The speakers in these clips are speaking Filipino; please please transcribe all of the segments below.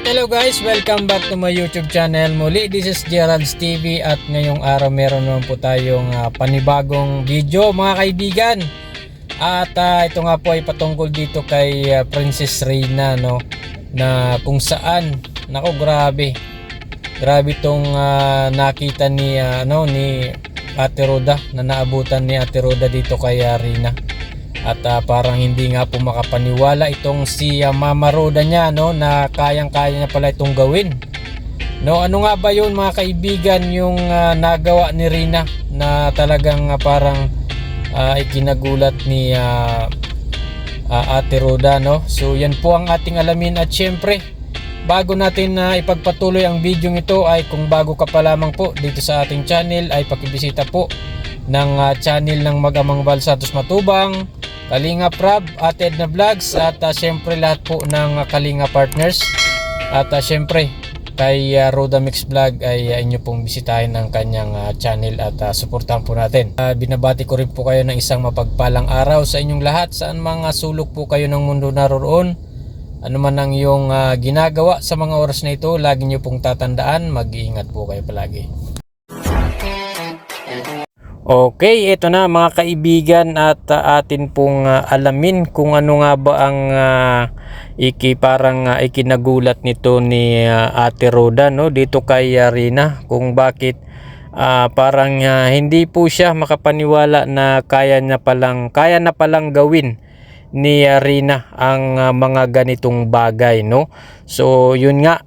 Alright, hello guys, welcome back to my YouTube channel. Muli, this is Gerald's TV at ngayong araw meron naman po tayong panibagong video mga kaibigan. At ito nga po ay patungkol dito kay Princess Reyna, no, na kung saan, nako grabe itong nakita ni ni Ate Roda, na naabutan ni Ate Roda dito kay Reyna. At parang hindi nga po makapaniwala itong si Mama Roda niya, no, na kayang-kaya niya pala itong gawin. No, ano nga ba 'yun mga kaibigan, yung nagawa ni Reyna na talagang parang ikinagulat ni Ate Roda, no? So yan po ang ating alamin. At syempre, bago natin ipagpatuloy ang video ito, ay kung bago ka pa lamang po dito sa ating channel, ay pakibisita po ng channel ng Mag-amang Val Santos Matubang, Kalinga Prab, Ate Edna Vlogs, at syempre lahat po ng Kalinga Partners. At syempre kay Roda Mix Vlog ay inyo pong bisitahin ang kanyang channel at suportahan po natin. Binabati ko rin po kayo ng isang mapagpalang araw sa inyong lahat, saan mga sulok po kayo ng mundo naroon. Ano man ang iyong ginagawa sa mga oras na ito, lagi nyo pong tatandaan, mag-iingat po kayo palagi. Okay, ito na mga kaibigan, at atin pong alamin kung ano nga ba ang ikinagulat nito ni Ate Roda, no, dito kay Reyna, kung bakit parang hindi po siya makapaniwala na kaya na palang gawin ni Reyna ang mga ganitong bagay, no. So yun nga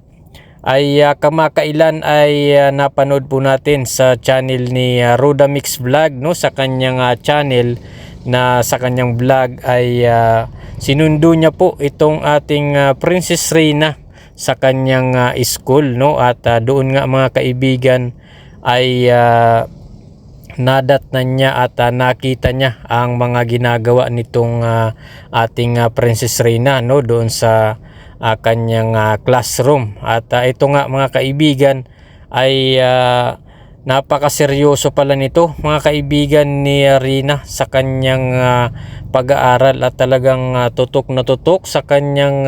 ay kamakailan ay napanood po natin sa channel ni Roda Mix Vlog, no, sa kanyang channel, na sa kanyang vlog ay sinundo niya po itong ating Princess Reyna sa kanyang school, no. At doon nga mga kaibigan ay nadatnan niya at nakita niya ang mga ginagawa nitong ating Princess Reyna, no, doon sa kanyang classroom. At ito nga mga kaibigan ay napakaseryoso pala nito mga kaibigan ni Reyna sa kanyang pag-aaral, at talagang tutok na tutok sa kanyang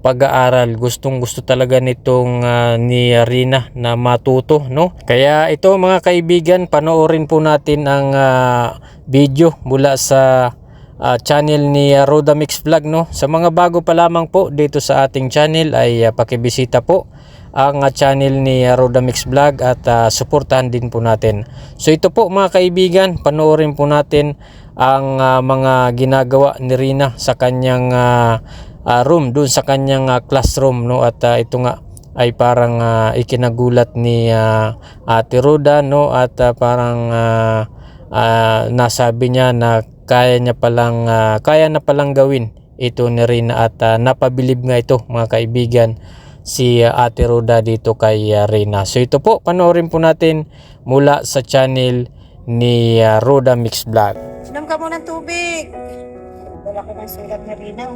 pag-aaral. Gustong gusto talaga nitong ni Reyna na matuto, no. Kaya ito mga kaibigan, panoorin po natin ang video mula sa channel ni Roda Mix Vlog, no. Sa mga bago pa lamang po dito sa ating channel ay pakibisita po ang channel ni Roda Mix Vlog at suportahan din po natin. So ito po mga kaibigan, panoorin po natin ang mga ginagawa ni Reyna sa kanyang room, doon sa kanyang classroom, no. At ito nga ay parang ikinagulat ni Ate Roda, no, at parang nasabi niya na kaya na palang gawin ito ni Reyna, at napabilib nga ito mga kaibigan si Ate Roda dito kay Reyna. So ito po, panoorin po natin mula sa channel ni Roda Mix Vlog. Inom ka muna ng tubig. Wala ko ng sulat ni Reyna.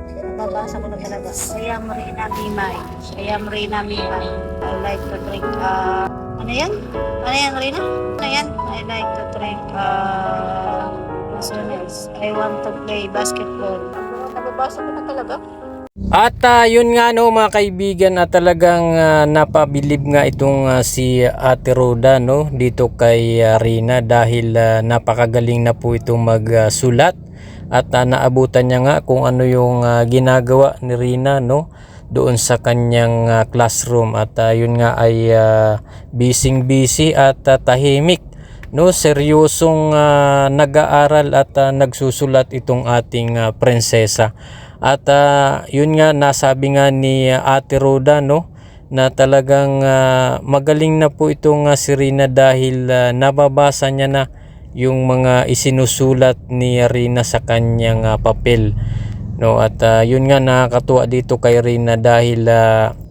Nababasa ko na talaga. I am Reyna Mimay. I am Reyna Mimay. I like to drink, ano yan? Ano yan, Reyna? Ano yan? I like to drink, I want to play basketball. Nababasa ko na talaga. At yun nga, no mga kaibigan, at talagang napabilib nga itong si Ate Roda, no, dito kay Reyna, dahil napakagaling na po itong magsulat, at naabutan niya nga kung ano yung ginagawa ni Reyna, no, doon sa kanyang classroom. At yun nga ay busy at tahimik, no, seryosong nag-aaral at nagsusulat itong ating prinsesa. At yun nga, nasabi nga ni Ate Roda, no, na talagang magaling na po itong si Reyna, dahil nababasa niya na yung mga isinusulat ni Reyna sa kanyang papel, no. At yun nga, nakakatuwa dito kay Reyna, dahil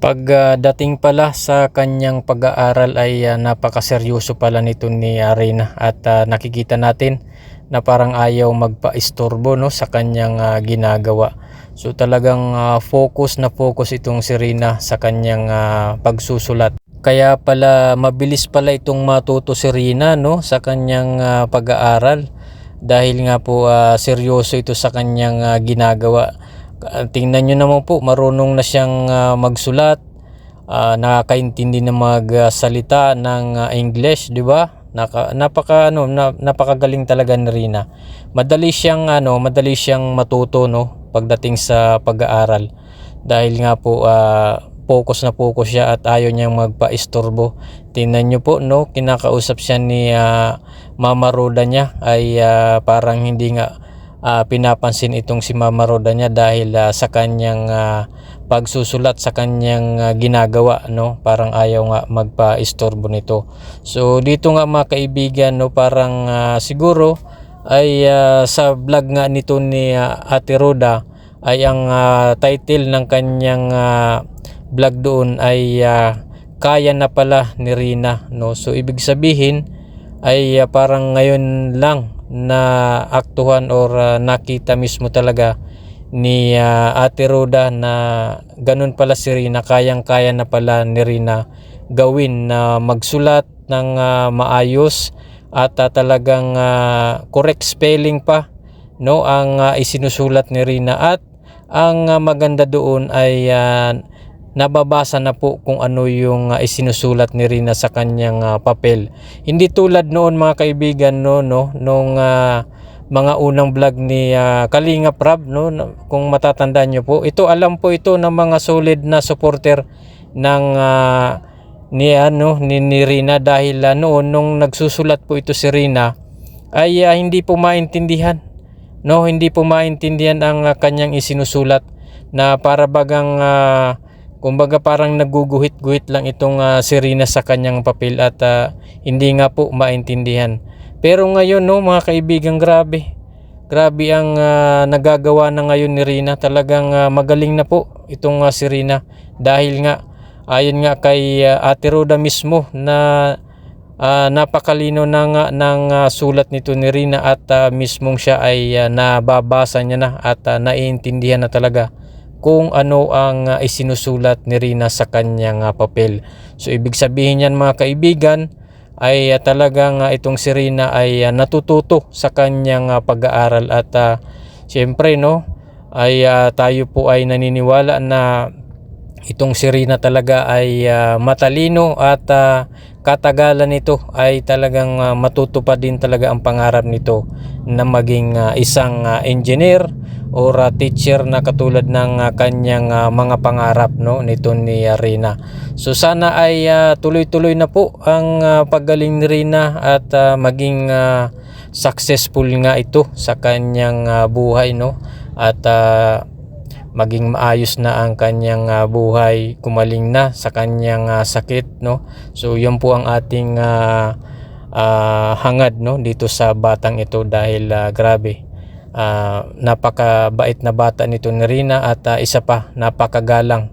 pagdating pala sa kanyang pag-aaral ay napakaseryoso pala nito ni Reyna. At nakikita natin na parang ayaw magpa-istorbo, no, sa kanyang ginagawa. So talagang focus itong si Reyna sa kanyang pagsusulat. Kaya pala mabilis pala itong matuto si Reyna, no, sa kanyang pag-aaral, dahil nga po seryoso ito sa kanyang ginagawa. Tingnan nyo naman po, marunong na siyang magsulat, nakakaintindi na magsalita ng English, di ba? Napakagaling talaga ni Rina. Madali siyang matuto, no, pagdating sa pag-aaral. Dahil nga po focus siya at ayaw niyang magpa-istorbo. Tingnan niyo po, no, kinakausap siya ni Mama Roda niya ay parang hindi nga pinapansin itong si Mama Roda niya dahil sa kanyang pagsusulat, sa kanyang ginagawa, no, parang ayaw nga magpa-istorbo nito. So dito nga mga kaibigan, no, parang siguro ay sa vlog nga nito ni Ate Roda ay ang title ng kanyang vlog doon ay kaya na pala ni Rina, no. So ibig sabihin ay parang ngayon lang na aktuhan or nakita mismo talaga ni Ate Roda na ganun pala si Rina, kayang-kaya na pala ni Rina gawin na magsulat ng maayos at talagang correct spelling pa, no, ang isinusulat ni Rina. At ang maganda doon ay nababasa na po kung ano yung isinusulat ni Rina sa kanyang papel. Hindi tulad noon mga kaibigan, no, nung mga unang vlog ni Kalingap Rab, no, kung matatandaan nyo po. Ito, alam po ito ng mga solid na supporter ng ni Rina, dahil noon nung nagsusulat po ito si Rina ay hindi po maintindihan, no, hindi po maintindihan ang kanyang isinusulat, na para bagang kumbaga parang naguguhit-guhit lang itong si Rina sa kanyang papel at hindi nga po maintindihan. Pero ngayon, no, mga kaibigan, grabe ang nagagawa na ngayon ni Rina. Talagang magaling na po itong si Rina, dahil nga ayon nga kay Ate Roda mismo na napakalino na nga ng sulat nito ni Rina, at mismong siya ay nababasa niya na at naiintindihan na talaga kung ano ang isinusulat ni Rina sa kanyang papel. So ibig sabihin yan mga kaibigan ay talagang itong si Rina ay natututo sa kanyang pag-aaral. At siyempre, no, ay tayo po ay naniniwala na itong si Rina talaga ay matalino at katagalan nito ay talagang matutupad din talaga ang pangarap nito na maging isang engineer or teacher na katulad ng kanyang mga pangarap, no, nito ni Rina. So sana ay tuloy-tuloy na po ang paggaling ni Rina at maging successful nga ito sa kanyang buhay, no, at maging maayos na ang kanyang buhay, kumaling na sa kanyang sakit, no. So yun po ang ating hangad, no, dito sa batang ito, dahil grabe, napakabait na bata nito ni Rina, at isa pa, napakagalang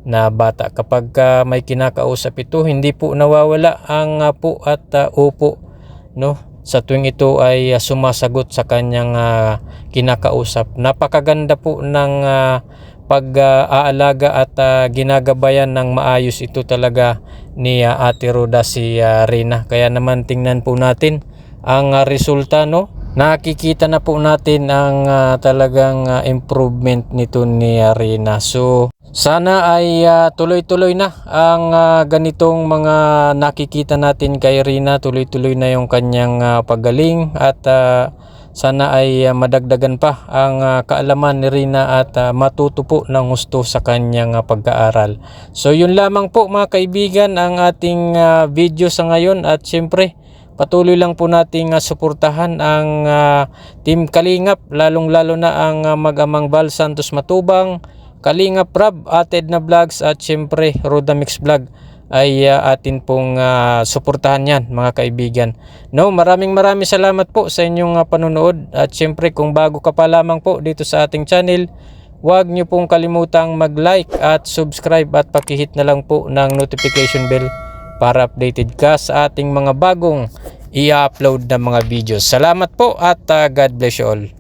na bata. Kapag may kinakausap ito, hindi po nawawala ang po at upo, no, sa tuwing ito ay sumasagot sa kanyang kinakausap. Napakaganda po ng pag-aalaga at ginagabayan ng maayos ito talaga ni Ate Roda si Rina. Kaya naman tingnan po natin ang resulta, no. Nakikita na po natin ang talagang improvement nito ni Rina. So sana ay tuloy-tuloy na ang ganitong mga nakikita natin kay Rina. Tuloy-tuloy na yung kanyang paggaling, at sana ay madagdagan pa ang kaalaman ni Rina at matuto po ng gusto sa kanyang pag-aaral. So yun lamang po mga kaibigan ang ating video sa ngayon, at syempre patuloy lang po nating suportahan ang Team Kalingap, lalong-lalo na ang mag-amang Val Santos Matubang, Kalingap Rab, Ate Edna Vlogs, at syempre Roda Mix Vlog ay atin pong suportahan yan mga kaibigan. No, maraming salamat po sa inyong panonood, at syempre kung bago ka pa lamang po dito sa ating channel, huwag nyo pong kalimutang mag-like at subscribe, at pakihit na lang po ng notification bell para updated ka sa ating mga bagong i-upload na mga videos. Salamat po at God bless you all.